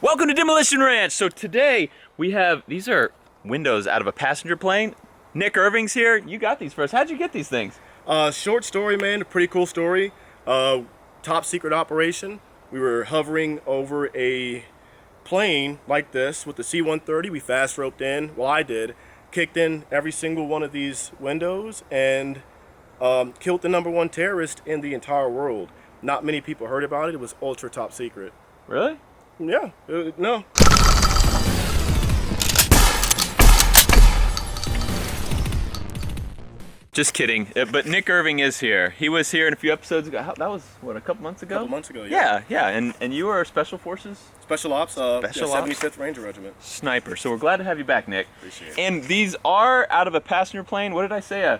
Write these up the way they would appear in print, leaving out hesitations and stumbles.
Welcome to Demolition Ranch. So today we have, these are windows out of a passenger plane. Nick Irving's here. You got these for us. How'd you get these things? Short story, man. A pretty cool story. Top secret operation. We were hovering over a plane like this with the C-130. We fast roped in. Well, I did. Kicked in every single one of these windows and killed the #1 terrorist in the entire world. Not many people heard about it. It was ultra top secret. Really? Yeah. No. Just kidding. But Nick Irving is here. He was here in a few episodes ago. That was, what, a couple months ago? A couple months ago, yeah. Yeah. And you were Special Forces? Special Ops, Special Ops? 75th Ranger Regiment. Sniper. So we're glad to have you back, Nick. Appreciate it. And these are out of a passenger plane. What did I say? A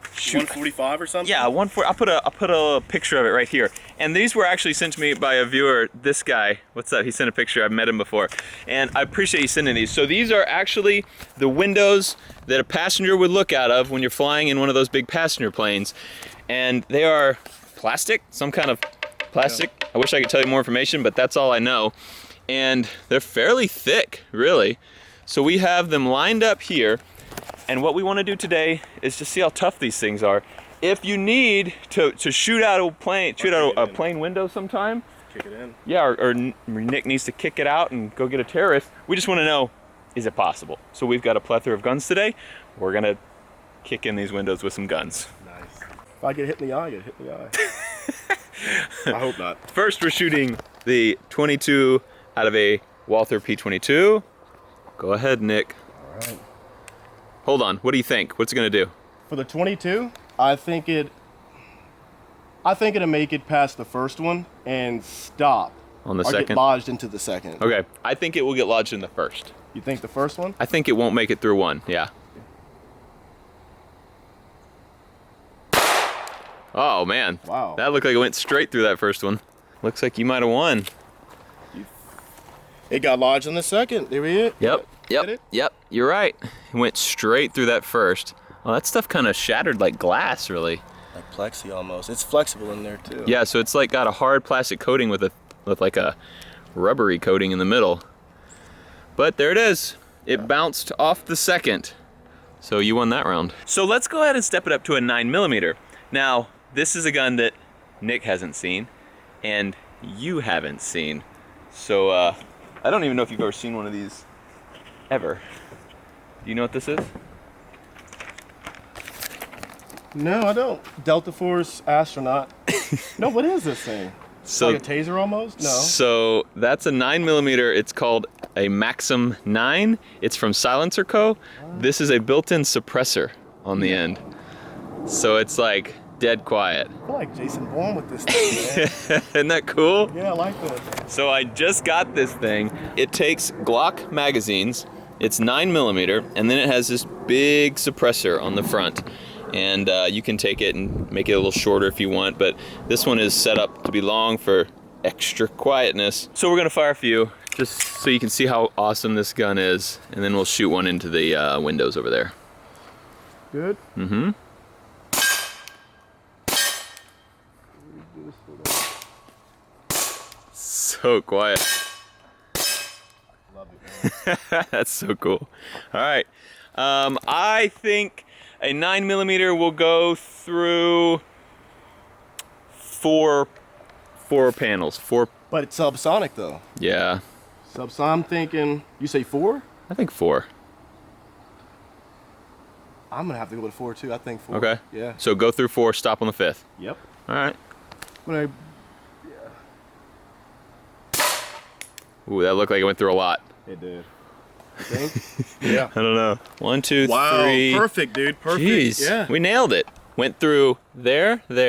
145 or something? Yeah, 140. I'll put a picture of it right here. And these were actually sent to me by a viewer. This guy, what's that? He sent a picture. I've met him before, and I appreciate you sending these. So these are actually the windows that a passenger would look out of when you're flying in one of those big passenger planes, and they are plastic, some kind of plastic. Yeah. I wish I could tell you more information, but that's all I know. And they're fairly thick, really. So we have them lined up here. And what we want to do today is to see how tough these things are. If you need to shoot out a plane window sometime, kick it in. Yeah, or Nick needs to kick it out and go get a terrorist. We just want to know, is it possible? So we've got a plethora of guns today. We're gonna kick in these windows with some guns. Nice. If I get hit in the eye, I get hit in the eye. I hope not. First, we're shooting the 22 out of a Walther P22. Go ahead, Nick. All right. Hold on, what do you think? What's it gonna do? For the 22, I think it'll make it past the first one and stop. On the or second? Get lodged into the second. Okay, I think it will get lodged in the first. You think the first one? I think it won't make it through one, yeah. Oh man. Wow. That looked like it went straight through that first one. Looks like you might have won. It got lodged in the second. There we is. Yep, you're right. It went straight through that first. Oh, that stuff kind of shattered like glass, really. Like plexi almost. It's flexible in there too. Yeah, so it's like got a hard plastic coating with like a rubbery coating in the middle. But there it is. It bounced off the second. So you won that round. So let's go ahead and step it up to a 9mm. Now, this is a gun that Nick hasn't seen and you haven't seen. So I don't even know if you've ever seen one of these ever. Do you know what this is? No, I don't. Delta Force astronaut. No, what is this thing? So, like a taser almost? No. So that's a 9mm. It's called a Maxim 9. It's from Silencer Co. This is a built-in suppressor on the end. So it's like dead quiet. I feel like Jason Bourne with this thing, man. Isn't that cool? Yeah, I like this. So I just got this thing. It takes Glock magazines. It's 9mm, and then it has this big suppressor on the front. And you can take it and make it a little shorter if you want, but this one is set up to be long for extra quietness. So we're gonna fire a few, just so you can see how awesome this gun is, and then we'll shoot one into the windows over there. Good? Mm-hmm. So quiet. Love it, man. That's so cool. All right, I think a 9mm will go through four panels. But it's subsonic though. Yeah. So I'm thinking, you say 4? I think 4. I'm gonna have to go with 4 too. I think 4. Okay. Yeah. So go through 4, stop on the 5th. Yep. All right. When Ooh, that looked like it went through a lot. it did. You think? Yeah. I don't know. 1, 2, Wow. 3. Perfect, dude. Perfect. Jeez. Yeah. We nailed it. Went through there, and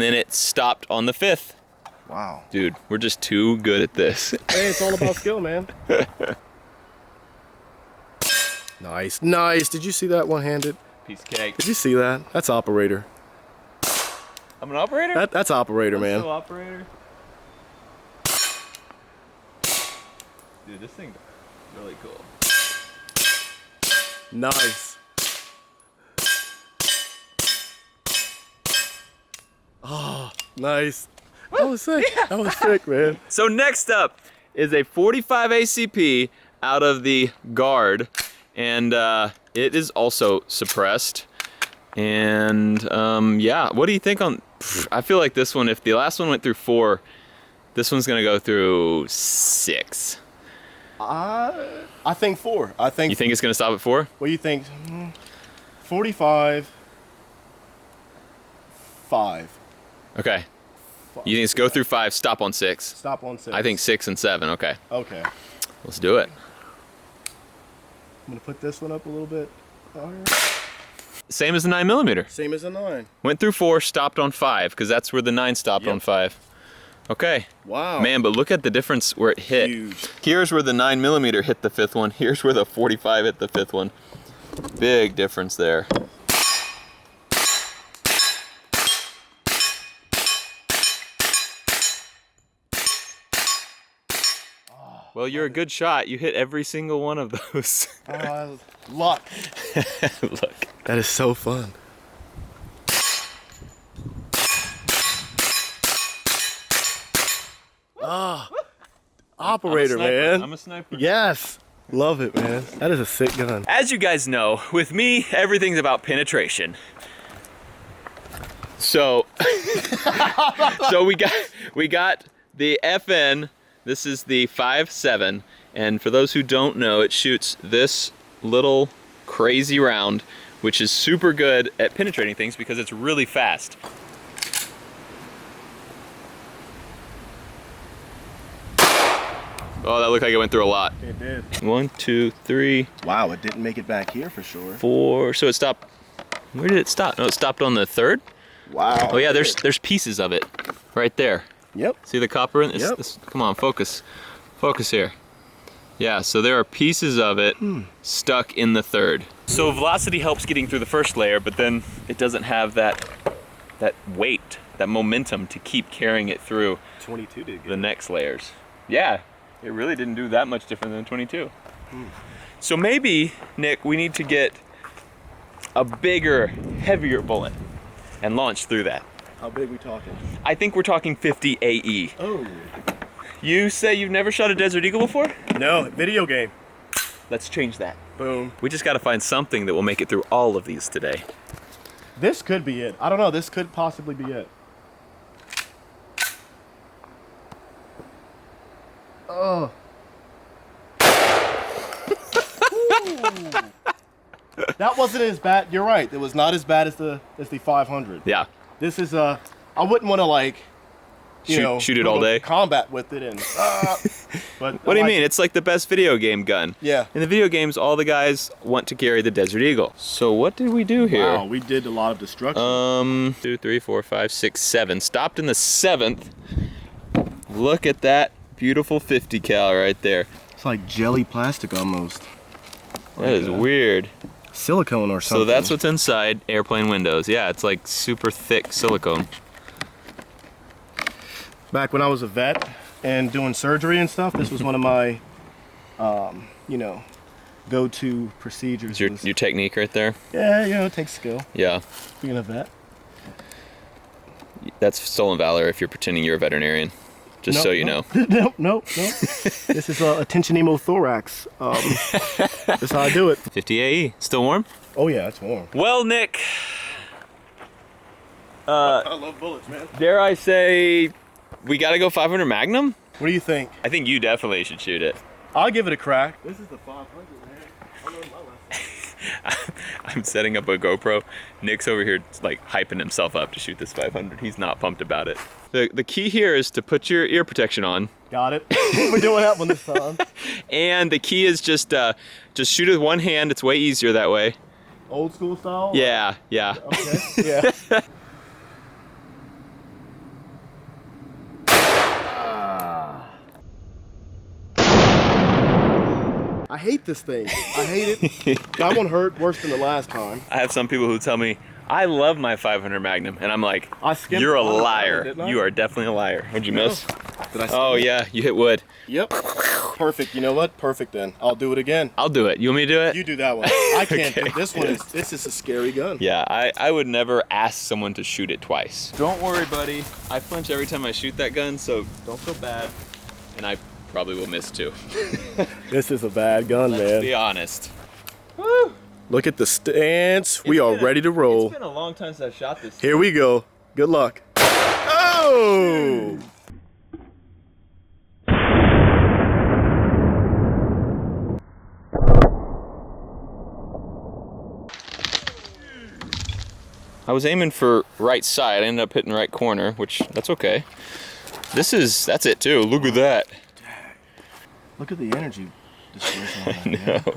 then it stopped on the 5th. Wow. Dude, we're just too good at this. Hey, it's all about skill, man. Nice. Nice. Did you see that one-handed? Piece of cake. Did you see that? That's operator. I'm an operator? That's operator, man. Also operator. Dude, this thing's really cool. Nice. Oh, nice. That was sick. That was sick, man. So next up is a 45 ACP out of the guard, and it is also suppressed. And yeah, what do you think on? I feel like this one, if the last one went through 4, this one's gonna go through 6. I think 4. I think. You think it's gonna stop at 4? What do you think? 45. 5. Okay. You think it's go through 5, stop on 6? Stop on 6. I think 6 and 7. Okay. Okay. Let's do it. I'm gonna put this one up a little bit higher. Same as the 9mm. Same as a 9. Went through 4, stopped on 5, because that's where the 9 stopped on 5. Okay. Wow. Man, but look at the difference where it hit. Huge. Here's where the 9mm hit the 5th one. Here's where the 45 hit the 5th one. Big difference there. Well, you're a good shot. You hit every single one of those. Luck. Look. That is so fun. Operator, man. I'm a sniper. Yes. Love it, man. That is a sick gun. As you guys know, with me, everything's about penetration. So, so we got the FN. This is the 5.7, and for those who don't know, it shoots this little crazy round, which is super good at penetrating things because it's really fast. Oh, that looked like it went through a lot. It did. 1, 2, 3. Wow, it didn't make it back here for sure. 4. So it stopped. Where did it stop? No, it stopped on the 3rd. Wow. Oh yeah, there's pieces of it right there. Yep. See the copper in this? Yep. Come on, focus. Focus here. Yeah, so there are pieces of it stuck in the 3rd. So velocity helps getting through the first layer, but then it doesn't have that weight, that momentum to keep carrying it through 22 did good. the next layers. Yeah, it really didn't do that much different than 22. So maybe, Nick, we need to get a bigger, heavier bullet and launch through that. How big we talking? I think we're talking 50 AE. Oh. You say you've never shot a Desert Eagle before? No, video game. Let's change that. Boom. We just got to find something that will make it through all of these today. This could be it. I don't know. This could possibly be it. Oh. That wasn't as bad. You're right. It was not as bad as the 500. Yeah. This is I wouldn't want to like, Shoot it all day. Combat with it and. But What do you mean? It's like the best video game gun. Yeah. In the video games, all the guys want to carry the Desert Eagle. So what did we do here? Wow, we did a lot of destruction. 2, 3, 4, 5, 6, 7. Stopped in the 7th. Look at that beautiful 50 cal right there. It's like jelly plastic almost. That is weird. Silicone or something. So that's what's inside airplane windows. Yeah, it's like super thick silicone. Back when I was a vet and doing surgery and stuff, this was one of my, go-to procedures. Your technique right there? Yeah, it takes skill. Yeah. Being a vet. That's stolen valor if you're pretending you're a veterinarian. Just so you know. No. This is a tension hemothorax. That's how I do it. 50 AE. Still warm? Oh yeah, it's warm. Well, Nick. I love bullets, man. Dare I say, we gotta go 500 Magnum? What do you think? I think you definitely should shoot it. I'll give it a crack. This is the 500, man. I learned my lesson. I'm setting up a GoPro. Nick's over here like hyping himself up to shoot this 500. He's not pumped about it. The key here is to put your ear protection on. Got it. We're doing that one this time. And the key is just shoot with one hand. It's way easier that way. Old school style? Yeah. Okay, yeah. I hate this thing. I hate it. That one hurt worse than the last time. I have some people who tell me, I love my 500 Magnum. And I'm like, I skimmed you're a on it, liar. didn't I? You are definitely a liar. What'd you miss? Did I say Oh that? yeah, you hit wood. Yep. Perfect. You know what? Perfect then. I'll do it again. I'll do it. You want me to do it? You do that one. I can't Okay. do this one. This is a scary gun. Yeah, I would never ask someone to shoot it twice. Don't worry, buddy. I flinch every time I shoot that gun, so don't feel bad. And I probably will miss too. This is a bad gun, Let's man. be honest. Woo! Look at the stance. We are ready to roll. It's been a long time since I've shot this. Here we go. Good luck. Oh! I was aiming for right side. I ended up hitting right corner, which that's okay. That's it too. Look at that. Look at the energy dispersion on that, man. No.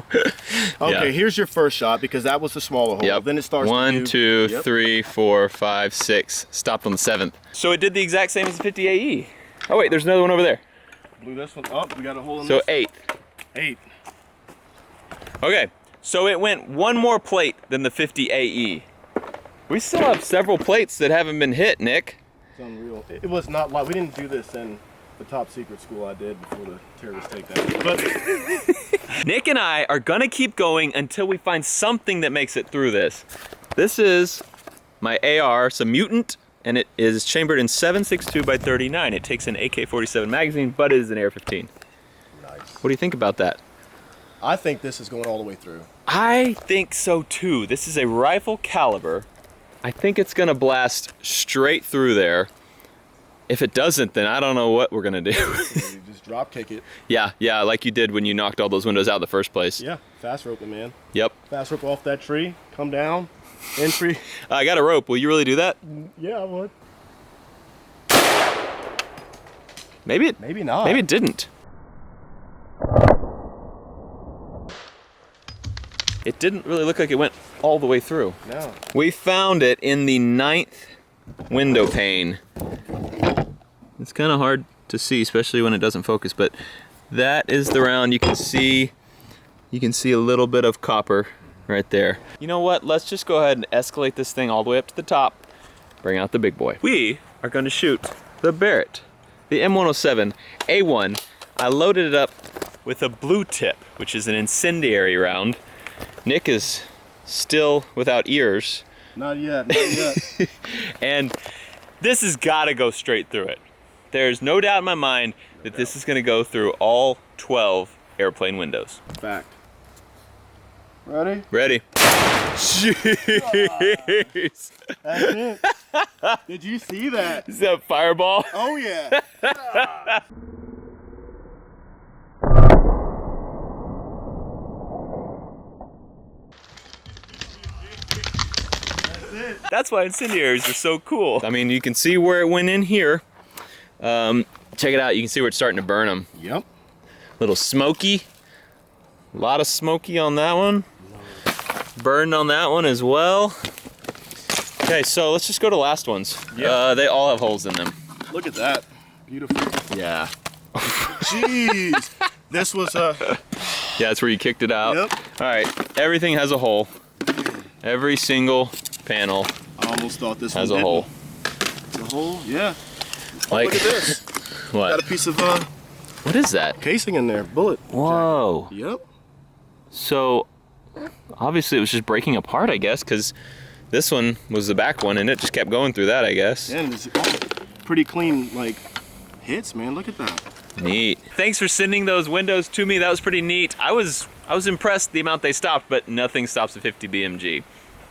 Okay, Yeah. here's your first shot because that was the smaller hole. Yep. Then it starts. One, two, Yep. 3, 4, 5, 6. Stopped on the 7th. So it did the exact same as the 50 AE. Oh wait, there's another one over there. Blew this one up. We got a hole in So this. 8. 8. Okay, so it went one more plate than the 50 AE. We still have several plates that haven't been hit, Nick. It's unreal. It was not like we didn't do this in the top secret school I did before the terrorists take that. But Nick and I are gonna keep going until we find something that makes it through this. This is my AR, it's a Mutant, and it is chambered in 7.62 by 39. It takes an AK-47 magazine, but it is an AR-15. nice. What do you think about that? I think this is going all the way through. I think so too. This is a rifle caliber. I think it's gonna blast straight through there. If it doesn't, then I don't know what we're gonna do. You just drop kick it. Yeah, like you did when you knocked all those windows out in the first place. Yeah, fast roping, man. Yep. Fast rope off that tree, come down, entry. I got a rope. Will you really do that? Yeah, I would. Maybe it. Maybe not. Maybe it didn't. It didn't really look like it went all the way through. No. We found it in the 9th window pane. It's kind of hard to see, especially when it doesn't focus, but that is the round. You can see a little bit of copper right there. You know what? Let's just go ahead and escalate this thing all the way up to the top. Bring out the big boy. We are going to shoot the Barrett, the M107 A1. I loaded it up with a blue tip, which is an incendiary round. Nick is still without ears. Not yet, not yet. And this has got to go straight through it. There's no doubt in my mind that this is going to go through all 12 airplane windows. Fact. Ready? Ready? Jeez. That's it. Did you see that? Is that a fireball? Oh yeah. That's why incendiaries are so cool. I mean, you can see where it went in here. Check it out. You can see where it's starting to burn them. Yep. Little smoky. A lot of smoky on that one. Burned on that one as well. Okay, so let's just go to last ones. Yeah. They all have holes in them. Look at that. Beautiful. Yeah. Jeez. This was a. Yeah, that's where you kicked it out. Yep. All right, everything has a hole. Every single panel I almost thought this has one a didn't. hole. The hole? Yeah. Like, Look at this. what? Got a piece of What is that? casing in there. Bullet. Whoa. Yep. So, obviously it was just breaking apart, I guess, because this one was the back one, and it just kept going through that, I guess. Yeah, and it's pretty clean, like, hits, man. Look at that. Neat. Thanks for sending those windows to me. That was pretty neat. I was impressed the amount they stopped, but nothing stops a 50 BMG.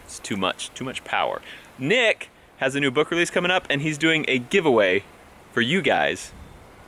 It's too much power. Nick has a new book release coming up, and he's doing a giveaway for you guys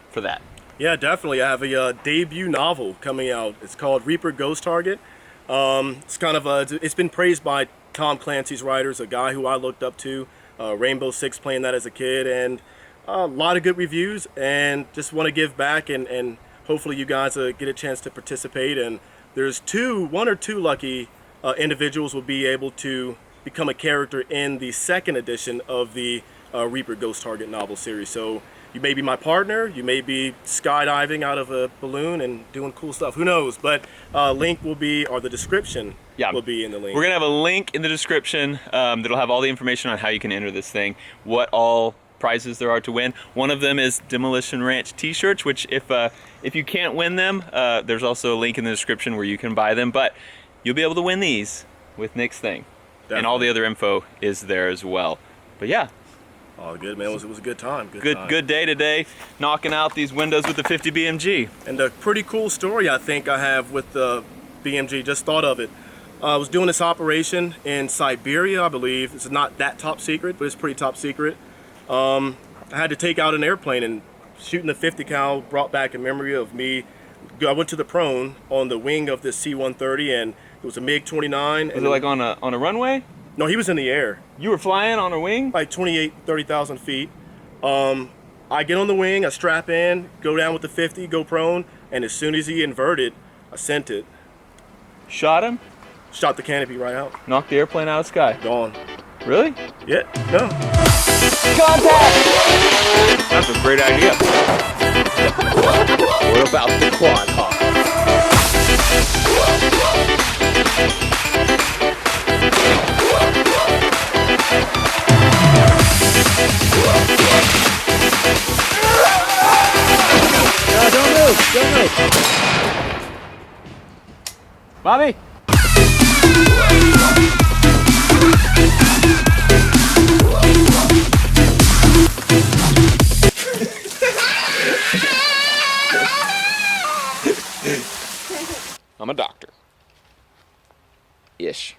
for that. Yeah, definitely. I have a debut novel coming out. It's called Reaper Ghost Target. It's kind of it's been praised by Tom Clancy's writers, a guy who I looked up to, Rainbow Six, playing that as a kid, and a lot of good reviews. And just want to give back, and hopefully you guys get a chance to participate. And there's one or two lucky individuals will be able to become a character in the second edition of the Reaper Ghost Target novel series. So you may be my partner, you may be skydiving out of a balloon and doing cool stuff, who knows, but link will be, or the description will be in the link. We're gonna have a link in the description that'll have all the information on how you can enter this thing, what all prizes there are to win. One of them is Demolition Ranch t-shirts, which if you can't win them, there's also a link in the description where you can buy them, but you'll be able to win these with Nick's thing. Definitely. And all the other info is there as well. But yeah. Oh, good, man. It was a good time. Good day today, knocking out these windows with the 50 BMG. And a pretty cool story I think I have with the BMG, just thought of it. I was doing this operation in Siberia, I believe. It's not that top secret, but it's pretty top secret. I had to take out an airplane, and shooting the 50 cal brought back a memory of me. I went to the prone on the wing of this C-130, and it was a MiG-29. Was it like on a runway? No, he was in the air. You were flying on a wing? Like 30,000 feet. I get on the wing, I strap in, go down with the 50, go prone, and as soon as he inverted, I sent it. Shot him? Shot the canopy right out. Knocked the airplane out of the sky? Gone. Really? Yeah, no. Contact! That's a great idea. What about the quad hawk? No, don't move! Bobby! I'm a doctor. Ish.